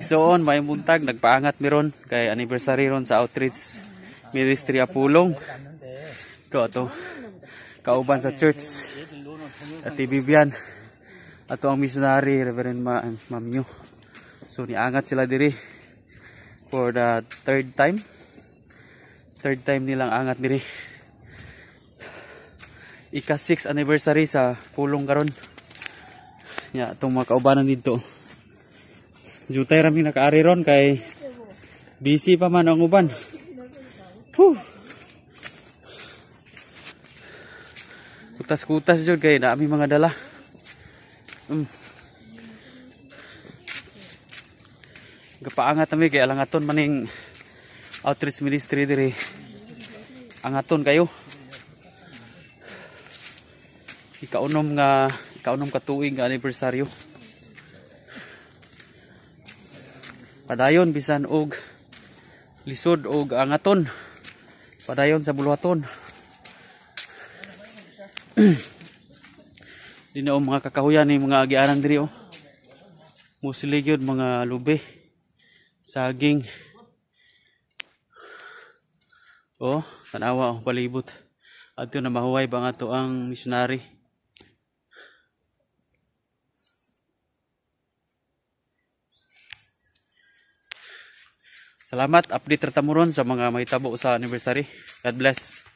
So on, may buntag nagpaangat meron kay anniversary ron sa Outreach Ministry Apulong. To kauban sa church at Bibian ato ang missionary Reverend Ma'am Nyo. So niangat sila diri for the third time nilang angat diri. Ika 6th anniversary sa pulong karon. Ya, itong mga kaubanan dito. Jutay raming nakaari ron kay busy pa man ang uban. Kutas-kutas jud kay naami mga dala. Gapaangat kami kay alangaton maning Outreach Ministry diri. Angaton kayo. Ikaunom katuig nga anibersaryo. Padayon bisan og lisod og angaton. Padayon sa buluhaton. Di na mga kakahuyan ni mga agianan diri oh. Mostly gyud mga lube, saging. Oh, tanawa oh palibot. Adto na mahuway ba nga to ang missionary. Salamat, update rata mo ron sa mga mahitabo sa anniversary. God bless.